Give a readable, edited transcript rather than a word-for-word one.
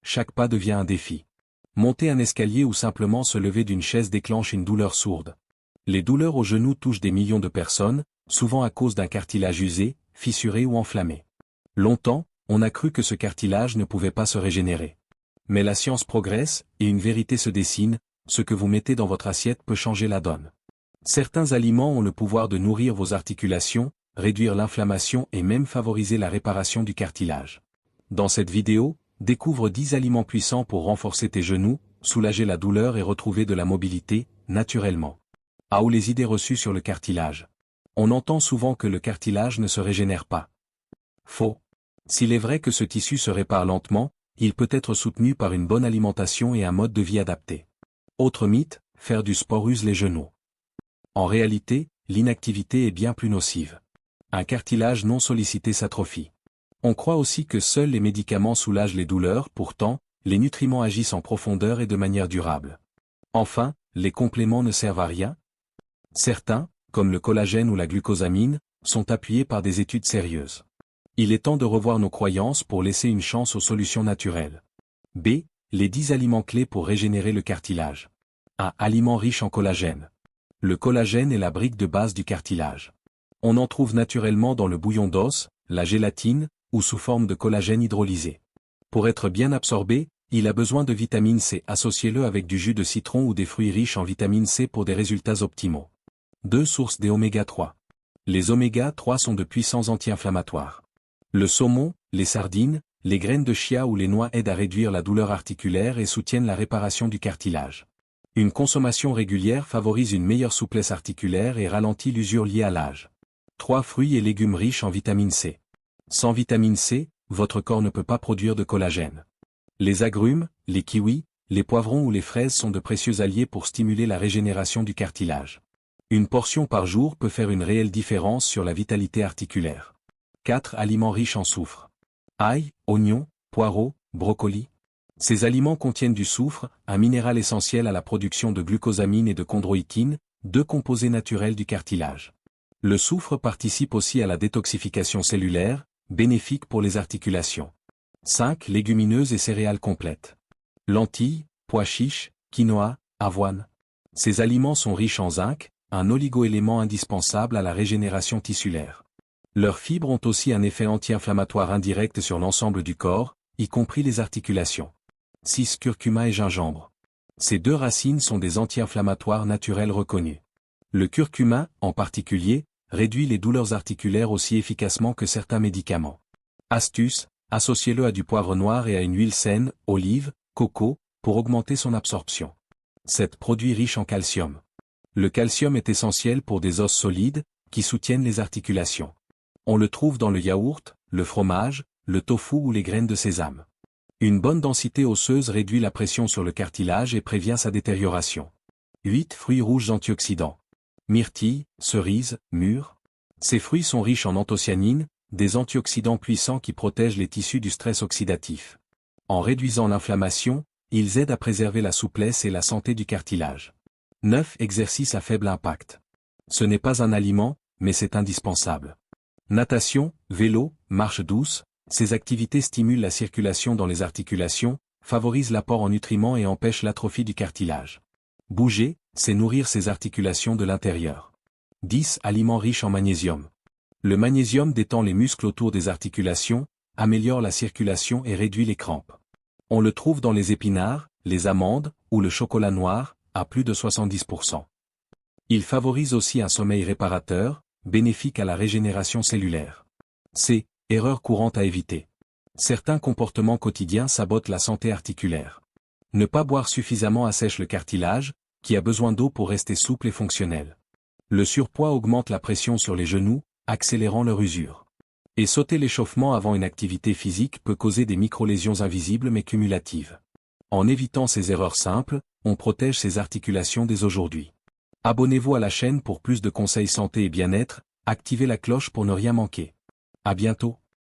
chaque pas devient un défi. Monter un escalier ou simplement se lever d'une chaise déclenche une douleur sourde. Les douleurs aux genoux touchent des millions de personnes, souvent à cause d'un cartilage usé, fissuré ou enflammé. Longtemps, on a cru que ce cartilage ne pouvait pas se régénérer. Mais la science progresse, et une vérité se dessine, ce que vous mettez dans votre assiette peut changer la donne. Certains aliments ont le pouvoir de nourrir vos articulations, réduire l'inflammation et même favoriser la réparation du cartilage. Dans cette vidéo, découvre 10 aliments puissants pour renforcer tes genoux, soulager la douleur et retrouver de la mobilité, naturellement. Ou les idées reçues sur le cartilage. On entend souvent que le cartilage ne se régénère pas. Faux. S'il est vrai que ce tissu se répare lentement, il peut être soutenu par une bonne alimentation et un mode de vie adapté. Autre mythe, faire du sport use les genoux. En réalité, l'inactivité est bien plus nocive. Un cartilage non sollicité s'atrophie. On croit aussi que seuls les médicaments soulagent les douleurs, pourtant, les nutriments agissent en profondeur et de manière durable. Enfin, les compléments ne servent à rien. Certains, comme le collagène ou la glucosamine, sont appuyés par des études sérieuses. Il est temps de revoir nos croyances pour laisser une chance aux solutions naturelles. B. Les 10 aliments clés pour régénérer le cartilage. 1. Aliments riches en collagène. Le collagène est la brique de base du cartilage. On en trouve naturellement dans le bouillon d'os, la gélatine, ou sous forme de collagène hydrolysé. Pour être bien absorbé, il a besoin de vitamine C. Associez-le avec du jus de citron ou des fruits riches en vitamine C pour des résultats optimaux. 2. Sources des oméga 3. Les oméga 3 sont de puissants anti-inflammatoires. Le saumon, les sardines, les graines de chia ou les noix aident à réduire la douleur articulaire et soutiennent la réparation du cartilage. Une consommation régulière favorise une meilleure souplesse articulaire et ralentit l'usure liée à l'âge. 3. Fruits et légumes riches en vitamine C. Sans vitamine C, votre corps ne peut pas produire de collagène. Les agrumes, les kiwis, les poivrons ou les fraises sont de précieux alliés pour stimuler la régénération du cartilage. Une portion par jour peut faire une réelle différence sur la vitalité articulaire. 4. Aliments riches en soufre. Ail, oignons, poireaux, brocolis. Ces aliments contiennent du soufre, un minéral essentiel à la production de glucosamine et de chondroïtine, deux composés naturels du cartilage. Le soufre participe aussi à la détoxification cellulaire, bénéfique pour les articulations. 5. Légumineuses et céréales complètes. Lentilles, pois chiches, quinoa, avoine. Ces aliments sont riches en zinc, un oligoélément indispensable à la régénération tissulaire. Leurs fibres ont aussi un effet anti-inflammatoire indirect sur l'ensemble du corps, y compris les articulations. 6. Curcuma et gingembre. Ces deux racines sont des anti-inflammatoires naturels reconnus. Le curcuma, en particulier, réduit les douleurs articulaires aussi efficacement que certains médicaments. Astuce, associez-le à du poivre noir et à une huile saine, olive, coco, pour augmenter son absorption. 7. Produits riches en calcium. Le calcium est essentiel pour des os solides, qui soutiennent les articulations. On le trouve dans le yaourt, le fromage, le tofu ou les graines de sésame. Une bonne densité osseuse réduit la pression sur le cartilage et prévient sa détérioration. 8. Fruits rouges antioxydants. Myrtilles, cerises, mûres. Ces fruits sont riches en anthocyanines, des antioxydants puissants qui protègent les tissus du stress oxydatif. En réduisant l'inflammation, ils aident à préserver la souplesse et la santé du cartilage. 9. Exercice à faible impact. Ce n'est pas un aliment, mais c'est indispensable. Natation, vélo, marche douce, ces activités stimulent la circulation dans les articulations, favorisent l'apport en nutriments et empêchent l'atrophie du cartilage. Bouger, c'est nourrir ses articulations de l'intérieur. 10. Aliments riches en magnésium. Le magnésium détend les muscles autour des articulations, améliore la circulation et réduit les crampes. On le trouve dans les épinards, les amandes, ou le chocolat noir, à plus de 70%. Il favorise aussi un sommeil réparateur, bénéfique à la régénération cellulaire. C. Erreur courante à éviter. Certains comportements quotidiens sabotent la santé articulaire. Ne pas boire suffisamment assèche le cartilage, qui a besoin d'eau pour rester souple et fonctionnel. Le surpoids augmente la pression sur les genoux, accélérant leur usure. Et sauter l'échauffement avant une activité physique peut causer des microlésions invisibles mais cumulatives. En évitant ces erreurs simples, on protège ses articulations dès aujourd'hui. Abonnez-vous à la chaîne pour plus de conseils santé et bien-être, activez la cloche pour ne rien manquer. À bientôt.